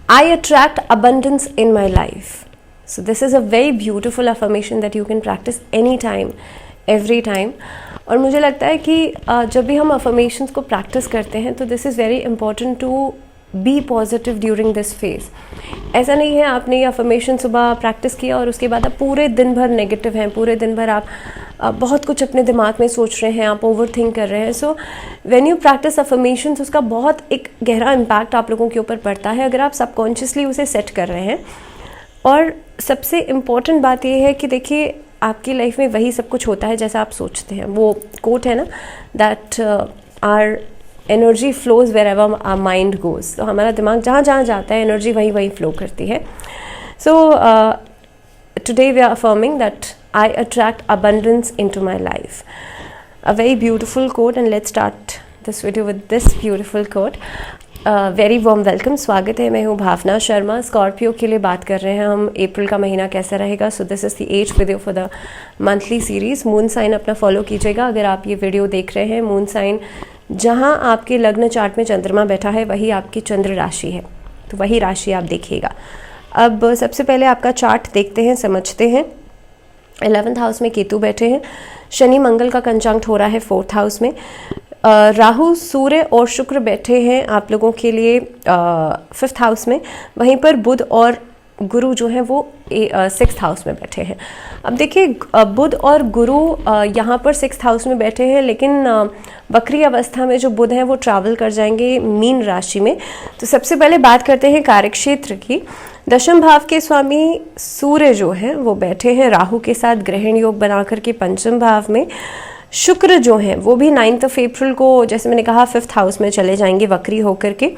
I attract abundance in my life. So this is a very beautiful affirmation that you can practice anytime, every time. और मुझे लगता है कि जब भी हम affirmations को practice करते हैं तो this is very important to be positive during this phase. ऐसा नहीं है आपने ये affirmation सुबह practice किया और उसके बाद आप पूरे दिन भर negative हैं, पूरे दिन भर आप बहुत कुछ अपने दिमाग में सोच रहे हैं, आप ओवर थिंक कर रहे हैं. So when you practice affirmations उसका बहुत एक गहरा इम्पैक्ट आप लोगों के ऊपर पड़ता है अगर आप सबकॉन्शियसली उसे सेट कर रहे हैं. और सबसे इम्पॉर्टेंट बात यह है कि देखिए आपकी लाइफ में वही सब कुछ होता है जैसा आप सोचते हैं. वो कोट है ना, that our energy flows wherever our mind goes. तो हमारा दिमाग जहाँ जहाँ जाता है एनर्जी वहीं वहीं फ्लो करती है. सो today we are affirming that I attract abundance into my life. A very beautiful quote, and let's start this video with this beautiful quote. Very warm welcome. स्वागत है, मैं हूँ भावना शर्मा. स्कॉर्पियो के लिए बात कर रहे हैं हम. अप्रैल का महीना कैसा रहेगा. So this is the 8th video for the monthly series. Moon sign अपना फॉलो कीजिएगा. अगर आप ये वीडियो देख रहे हैं, मून साइन जहाँ आपके लग्न चार्ट में चंद्रमा बैठा है वही आपकी चंद्र राशि है, तो वही राशि आप देखिएगा. अब सबसे पहले आपका चार्ट देखते हैं, समझते हैं. 11th हाउस में केतु बैठे हैं. शनि मंगल का कंजंक्ट हो रहा है 4th हाउस में. राहु सूर्य और शुक्र बैठे हैं आप लोगों के लिए 5th हाउस में. वहीं पर बुध और गुरु जो है वो 6th हाउस में बैठे हैं. अब देखिए बुध और गुरु यहाँ पर 6th हाउस में बैठे हैं, लेकिन वक्री अवस्था में जो बुध है वो ट्रैवल कर जाएंगे मीन राशि में. तो सबसे पहले बात करते हैं कार्यक्षेत्र की. दशम भाव के स्वामी सूर्य जो हैं वो बैठे हैं राहु के साथ ग्रहण योग बना करके पंचम भाव में. शुक्र जो हैं वो भी 9th अप्रैल को, जैसे मैंने कहा, 5th हाउस में चले जाएंगे वक्री होकर के.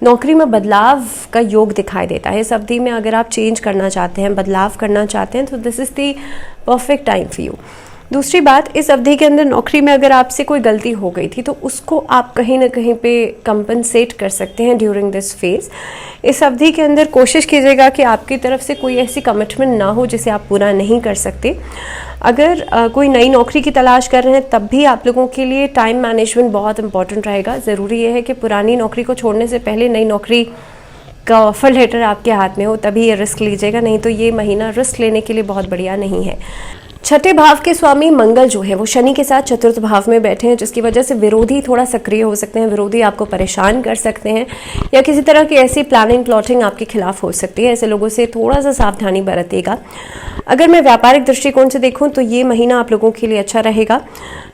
नौकरी में बदलाव का योग दिखाई देता है. इस अवधि में अगर आप चेंज करना चाहते हैं, बदलाव करना चाहते हैं, तो this is the perfect time for you. दूसरी बात, इस अवधि के अंदर नौकरी में अगर आपसे कोई गलती हो गई थी तो उसको आप कहीं ना कहीं पे कंपनसेट कर सकते हैं ड्यूरिंग दिस फेज. इस अवधि के अंदर कोशिश कीजिएगा कि आपकी तरफ से कोई ऐसी कमिटमेंट ना हो जिसे आप पूरा नहीं कर सकते. अगर कोई नई नौकरी की तलाश कर रहे हैं तब भी आप लोगों के लिए टाइम मैनेजमेंट बहुत इंपॉर्टेंट रहेगा. ज़रूरी यह है कि पुरानी नौकरी को छोड़ने से पहले नई नौकरी का ऑफर लेटर आपके हाथ में हो, तभी ये रिस्क लीजिएगा. नहीं तो ये महीना रिस्क लेने के लिए बहुत बढ़िया नहीं है. छठे भाव के स्वामी मंगल जो है वो शनि के साथ 4th भाव में बैठे हैं, जिसकी वजह से विरोधी थोड़ा सक्रिय हो सकते हैं. विरोधी आपको परेशान कर सकते हैं या किसी तरह की ऐसी प्लानिंग प्लॉटिंग आपके खिलाफ हो सकती है. ऐसे लोगों से थोड़ा सा सावधानी बरतिएगा. अगर मैं व्यापारिक दृष्टिकोण से देखूं तो ये महीना आप लोगों के लिए अच्छा रहेगा.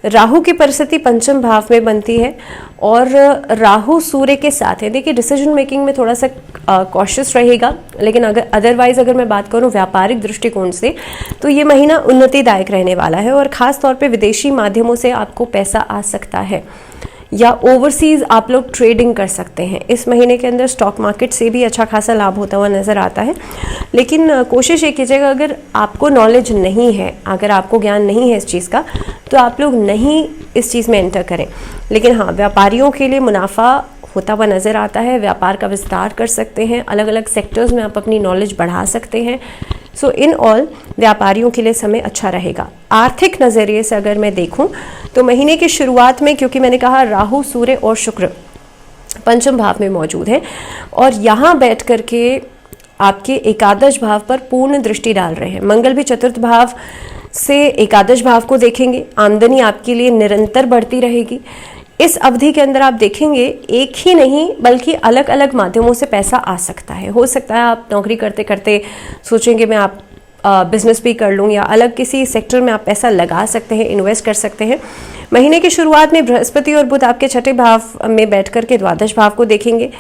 राहु की परिस्थिति पंचम भाव में बनती है और राहु सूर्य के साथ है. देखिए डिसीजन मेकिंग में थोड़ा सा कॉशियस रहेगा, लेकिन अदरवाइज अगर मैं बात करूं व्यापारिक दृष्टिकोण से तो ये महीना उन्नतिदायक रहने वाला है. और ख़ास तौर पे विदेशी माध्यमों से आपको पैसा आ सकता है या ओवरसीज़ आप लोग ट्रेडिंग कर सकते हैं. इस महीने के अंदर स्टॉक मार्केट से भी अच्छा खासा लाभ होता हुआ नज़र आता है. लेकिन कोशिश ये कीजिएगा, अगर आपको नॉलेज नहीं है, अगर आपको ज्ञान नहीं है इस चीज़ का, तो आप लोग नहीं इस चीज़ में एंटर करें. लेकिन हाँ, व्यापारियों के लिए मुनाफा होता हुआ नज़र आता है. व्यापार का विस्तार कर सकते हैं, अलग अलग सेक्टर्स में आप अपनी नॉलेज बढ़ा सकते हैं. सो इन ऑल व्यापारियों के लिए समय अच्छा रहेगा. आर्थिक नज़रिए से अगर मैं देखूं तो महीने की शुरुआत में, क्योंकि मैंने कहा राहु सूर्य और शुक्र पंचम भाव में मौजूद हैं और यहाँ बैठ करके आपके एकादश भाव पर पूर्ण दृष्टि डाल रहे हैं. मंगल भी 4th भाव से एकादश भाव को देखेंगे. आमदनी आपके लिए निरंतर बढ़ती रहेगी. इस अवधि के अंदर आप देखेंगे एक ही नहीं बल्कि अलग अलग माध्यमों से पैसा आ सकता है. हो सकता है आप नौकरी करते करते सोचेंगे मैं आप बिजनेस भी कर लूँ, या अलग किसी सेक्टर में आप पैसा लगा सकते हैं, इन्वेस्ट कर सकते हैं. महीने की शुरुआत में बृहस्पति और बुध आपके 6ठे भाव में बैठ कर के द्वादश भाव को देखेंगे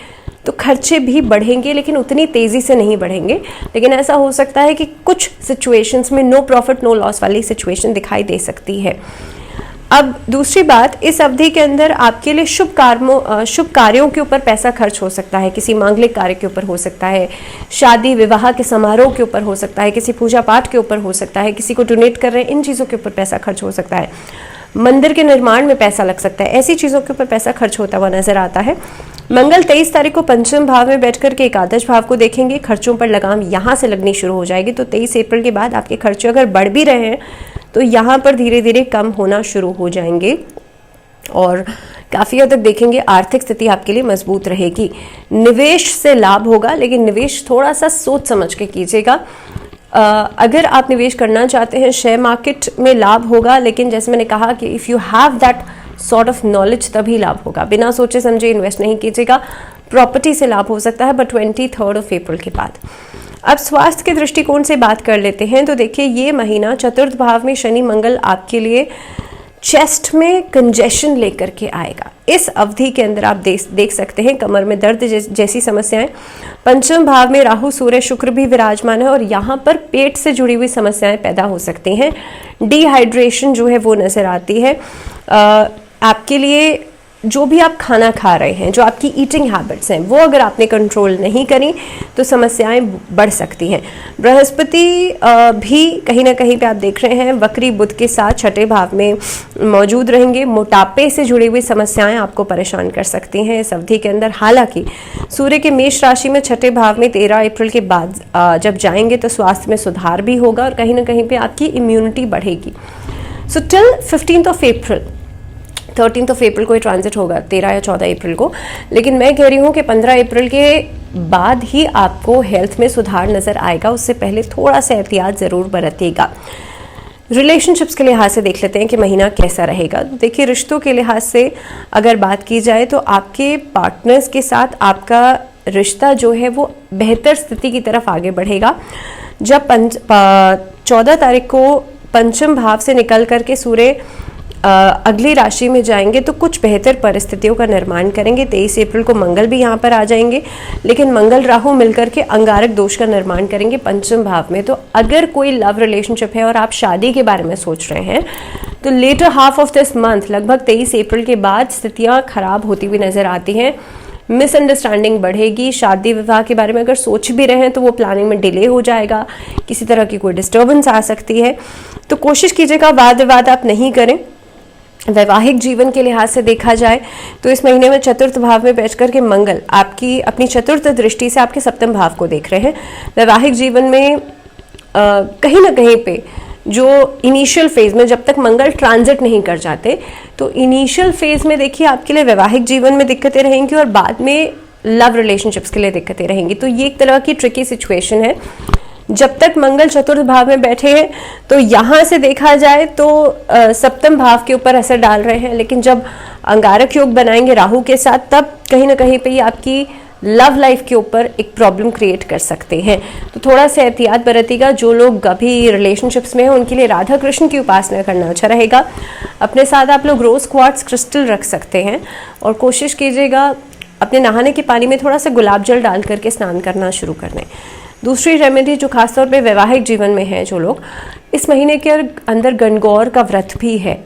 तो खर्चे भी बढ़ेंगे, लेकिन उतनी तेज़ी से नहीं बढ़ेंगे. लेकिन ऐसा हो सकता है कि कुछ सिचुएशंस में नो प्रॉफिट नो लॉस वाली सिचुएशन दिखाई दे सकती है. अब दूसरी बात, इस अवधि के अंदर आपके लिए शुभ कार्यों के ऊपर पैसा खर्च हो सकता है. किसी मांगलिक कार्य के ऊपर हो सकता है, शादी विवाह के समारोह के ऊपर हो सकता है, किसी पूजा पाठ के ऊपर हो सकता है, किसी को डोनेट कर रहे हैं, इन चीज़ों के ऊपर पैसा खर्च हो सकता है. मंदिर के निर्माण में पैसा लग सकता है. ऐसी चीज़ों के ऊपर पैसा खर्च होता हुआ नजर आता है. मंगल 23 तारीख को पंचम भाव में बैठ कर के एकादश भाव को देखेंगे. खर्चों पर लगाम यहाँ से लगनी शुरू हो जाएगी. तो 23 अप्रैल के बाद आपके खर्चे अगर बढ़ भी रहे हैं तो यहाँ पर धीरे धीरे कम होना शुरू हो जाएंगे. और काफ़ी हद तक देखेंगे आर्थिक स्थिति आपके लिए मजबूत रहेगी। निवेश से लाभ होगा, लेकिन निवेश थोड़ा सा सोच समझ के कीजिएगा। अगर आप निवेश करना चाहते हैं शेयर मार्केट में लाभ होगा, लेकिन जैसे मैंने कहा कि if you have that sort of knowledge तभी लाभ होगा, बिना सोचे समझे इन्वेस्ट नहीं कीजिएगा। प्रॉपर्टी से लाभ हो सकता है बट 23 अप्रैल के बाद। अब स्वास्थ्य के दृष्टिकोण से बात कर लेते हैं तो देखिए ये महीना चतुर्थ भाव में शनि मंगल आपके लिए चेस्ट में कंजेशन लेकर के आएगा। इस अवधि के अंदर आप देख सकते हैं कमर में दर्द जैसी समस्याएं। पंचम भाव में राहु सूर्य शुक्र भी विराजमान है और यहाँ पर पेट से जुड़ी हुई समस्याएं पैदा हो सकती हैं। डिहाइड्रेशन जो है वो नजर आती है। आपके लिए जो भी आप खाना खा रहे हैं, जो आपकी ईटिंग हैबिट्स हैं, वो अगर आपने कंट्रोल नहीं करी तो समस्याएं बढ़ सकती हैं। बृहस्पति भी कहीं ना कहीं पे आप देख रहे हैं वक्री बुध के साथ छठे भाव में मौजूद रहेंगे। मोटापे से जुड़ी हुई समस्याएं आपको परेशान कर सकती हैं इस अवधि के अंदर। हालांकि सूर्य के मेष राशि में छठे भाव में 13 अप्रैल के बाद जब जाएंगे तो स्वास्थ्य में सुधार भी होगा और कहीं ना कहीं पे आपकी इम्यूनिटी बढ़ेगी। सो टिल 13 अप्रैल को ये ट्रांजिट होगा, 13 या 14 अप्रैल को। लेकिन मैं कह रही हूँ कि 15 अप्रैल के बाद ही आपको हेल्थ में सुधार नजर आएगा, उससे पहले थोड़ा सा एहतियात ज़रूर बरतिएगा। रिलेशनशिप्स के लिहाज से देख लेते हैं कि महीना कैसा रहेगा। देखिए रिश्तों के लिहाज से अगर बात की जाए तो आपके पार्टनर्स के साथ आपका रिश्ता जो है वो बेहतर स्थिति की तरफ आगे बढ़ेगा। जब 14 तारीख को पंचम भाव से निकल करके सूर्य अगली राशि में जाएंगे तो कुछ बेहतर परिस्थितियों का निर्माण करेंगे। 23 अप्रैल को मंगल भी यहाँ पर आ जाएंगे, लेकिन मंगल राहु मिलकर के अंगारक दोष का निर्माण करेंगे पंचम भाव में। तो अगर कोई लव रिलेशनशिप है और आप शादी के बारे में सोच रहे हैं तो latter half of this month, लगभग 23 अप्रैल के बाद स्थितियाँ खराब होती हुई नजर आती हैं। मिसअंडरस्टैंडिंग बढ़ेगी। शादी विवाह के बारे में अगर सोच भी रहे हैं तो वो प्लानिंग में डिले हो जाएगा, किसी तरह की कोई डिस्टर्बेंस आ सकती है। तो कोशिश कीजिएगा वाद विवाद आप नहीं करें। वैवाहिक जीवन के लिहाज से देखा जाए तो इस महीने में चतुर्थ भाव में बैठ कर के मंगल आपकी अपनी चतुर्थ दृष्टि से आपके सप्तम भाव को देख रहे हैं। वैवाहिक जीवन में कहीं ना कहीं पे जो इनिशियल फेज में जब तक मंगल ट्रांजिट नहीं कर जाते तो इनिशियल फेज में देखिए आपके लिए वैवाहिक जीवन में दिक्कतें रहेंगी और बाद में लव रिलेशनशिप्स के लिए दिक्कतें रहेंगी। तो ये एक तरह की ट्रिकी सिचुएशन है। जब तक मंगल चतुर्थ भाव में बैठे हैं तो यहाँ से देखा जाए तो सप्तम भाव के ऊपर असर डाल रहे हैं, लेकिन जब अंगारक योग बनाएंगे राहु के साथ तब कहीं ना कहीं पे ये आपकी लव लाइफ के ऊपर एक प्रॉब्लम क्रिएट कर सकते हैं। तो थोड़ा सा एहतियात बरतिएगा। जो लोग अभी रिलेशनशिप्स में हैं उनके लिए राधा कृष्ण की उपासना करना अच्छा रहेगा। अपने साथ आप लोग रोज क्वार्ट्ज क्रिस्टल रख सकते हैं और कोशिश कीजिएगा अपने नहाने के पानी में थोड़ा सा गुलाब जल डाल करके स्नान करना शुरू कर दें। दूसरी रेमेडी जो खासतौर पे वैवाहिक जीवन में है जो लोग, इस महीने के अंदर गणगौर का व्रत भी है।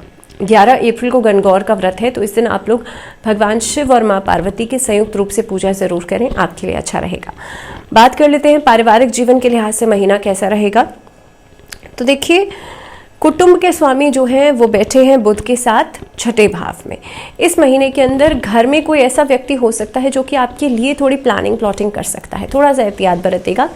11 अप्रैल को गणगौर का व्रत है, तो इस दिन आप लोग भगवान शिव और माँ पार्वती की संयुक्त रूप से पूजा जरूर करें, आपके लिए अच्छा रहेगा। बात कर लेते हैं पारिवारिक जीवन के लिहाज से महीना कैसा रहेगा। तो देखिए कुटुंब के स्वामी जो हैं वो बैठे हैं बुध के साथ छठे भाव में। इस महीने के अंदर घर में कोई ऐसा व्यक्ति हो सकता है जो कि आपके लिए थोड़ी प्लानिंग प्लॉटिंग कर सकता है, थोड़ा सा एहतियात बरतेगा।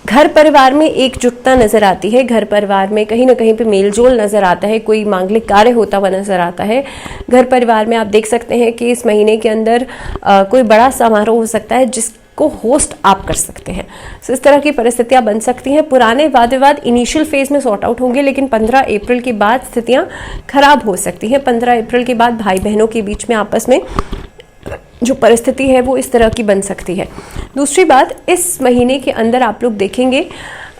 घर परिवार में एकजुटता नजर आती है। घर परिवार में कहीं ना कहीं पे मेलजोल नजर आता है, कोई मांगलिक कार्य होता हुआ नजर आता है। घर परिवार में आप देख सकते हैं कि इस महीने के अंदर कोई बड़ा समारोह हो सकता है जिसको होस्ट आप कर सकते हैं। तो इस तरह की परिस्थितियां बन सकती हैं। पुराने वाद विवाद इनिशियल फेज में सॉर्ट आउट होंगे, लेकिन 15 अप्रैल के बाद स्थितियां खराब हो सकती हैं। 15 अप्रैल के बाद भाई बहनों के बीच में आपस में जो परिस्थिति है वो इस तरह की बन सकती है। दूसरी बात, इस महीने के अंदर आप लोग देखेंगे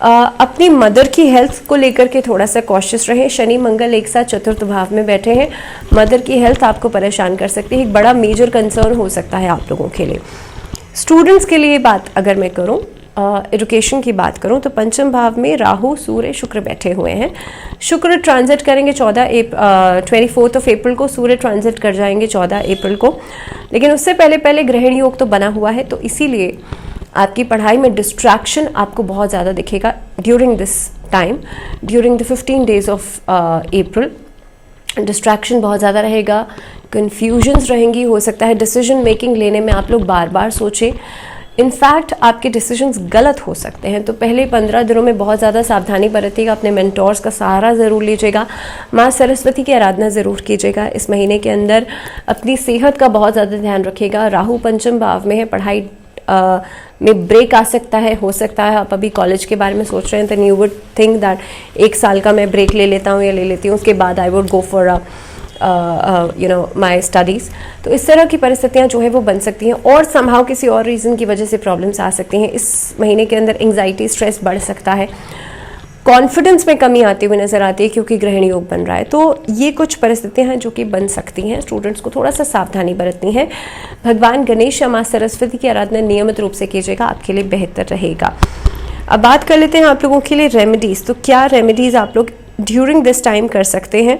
अपनी मदर की हेल्थ को लेकर के थोड़ा सा कॉशियस रहें। शनि मंगल एक साथ चतुर्थ भाव में बैठे हैं, मदर की हेल्थ आपको परेशान कर सकती है, एक बड़ा मेजर कंसर्न हो सकता है आप लोगों के लिए। स्टूडेंट्स के लिए बात अगर मैं करूं, एजुकेशन की बात करूं, तो पंचम भाव में राहु सूर्य शुक्र बैठे हुए हैं। शुक्र ट्रांजिट करेंगे 24 अप्रैल को, सूर्य ट्रांजिट कर जाएंगे 14 अप्रैल को, लेकिन उससे पहले ग्रहण योग तो बना हुआ है। तो इसीलिए आपकी पढ़ाई में डिस्ट्रैक्शन आपको बहुत ज़्यादा दिखेगा during this time, during the 15 days of April. Distraction बहुत ज़्यादा रहेगा, कन्फ्यूजन्स रहेंगी, हो सकता है डिसीजन मेकिंग लेने में आप लोग बार बार सोचें। इनफैक्ट आपके डिसीजंस गलत हो सकते हैं। तो पहले 15 दिनों में बहुत ज़्यादा सावधानी बरतिएगा, अपने मेंटोर्स का सहारा ज़रूर लीजिएगा, माँ सरस्वती की आराधना ज़रूर कीजिएगा। इस महीने के अंदर अपनी सेहत का बहुत ज़्यादा ध्यान रखिएगा। राहु पंचम भाव में है, पढ़ाई में ब्रेक आ सकता है। हो सकता है आप अभी कॉलेज के बारे में सोच रहे हैं, then you would think that 1 साल का मैं ब्रेक ले लेता हूँ या ले लेती हूँ, उसके बाद I would go for my studies. तो इस तरह की परिस्थितियाँ जो है वो बन सकती हैं, और समहाउ किसी और रीज़न की वजह से प्रॉब्लम्स आ सकती हैं। इस महीने के अंदर एंग्जाइटी, स्ट्रेस बढ़ सकता है, कॉन्फिडेंस में कमी आती हुई नज़र आती है क्योंकि ग्रहण योग बन रहा है। तो ये कुछ परिस्थितियां हैं जो कि बन सकती हैं। स्टूडेंट्स को थोड़ा सा सावधानी बरतनी है। भगवान गणेश या माँ सरस्वती की आराधना नियमित रूप से कीजिएगा, आपके लिए बेहतर रहेगा। अब बात कर लेते हैं आप लोगों के लिए रेमेडीज़। तो क्या रेमेडीज़ आप लोग ड्यूरिंग दिस टाइम कर सकते हैं?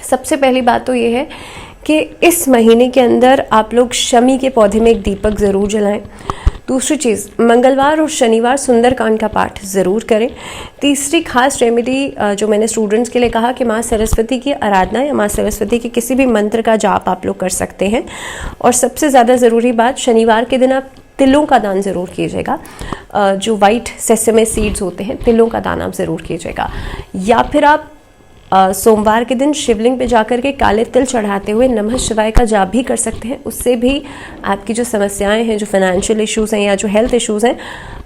सबसे पहली बात तो ये है कि इस महीने के अंदर आप लोग शमी के पौधे में एक दीपक ज़रूर जलाएं। दूसरी चीज़, मंगलवार और शनिवार सुंदरकांड का पाठ ज़रूर करें। तीसरी खास रेमेडी जो मैंने स्टूडेंट्स के लिए कहा कि माँ सरस्वती की आराधना या माँ सरस्वती के किसी भी मंत्र का जाप आप लोग कर सकते हैं। और सबसे ज़्यादा ज़रूरी बात, शनिवार के दिन आप तिलों का दान ज़रूर कीजिएगा। जो वाइट सेसमे सीड्स होते हैं, तिलों का दान आप ज़रूर कीजिएगा। या फिर आप सोमवार के दिन शिवलिंग पे जाकर के काले तिल चढ़ाते हुए नमः शिवाय का जाप भी कर सकते हैं। उससे भी आपकी जो समस्याएं हैं, जो फाइनेंशियल इश्यूज़ हैं या जो हेल्थ इश्यूज़ हैं,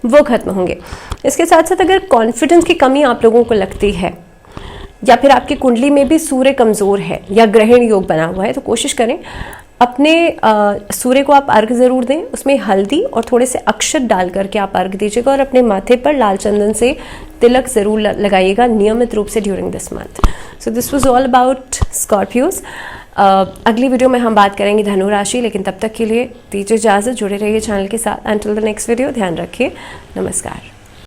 वो खत्म होंगे। इसके साथ साथ अगर कॉन्फिडेंस की कमी आप लोगों को लगती है या फिर आपकी कुंडली में भी सूर्य कमज़ोर है या ग्रहण योग बना हुआ है, तो कोशिश करें अपने सूर्य को आप अर्घ ज़रूर दें। उसमें हल्दी और थोड़े से अक्षत डाल करके आप अर्घ दीजिएगा और अपने माथे पर लाल चंदन से तिलक ज़रूर लगाइएगा नियमित रूप से during this month. So this was all about Scorpios. अगली वीडियो में हम बात करेंगे धनु राशि, लेकिन तब तक के लिए दीजिए इजाज़त। जुड़े रहिए चैनल के साथ। अंटिल द नेक्स्ट वीडियो, ध्यान रखिए। नमस्कार।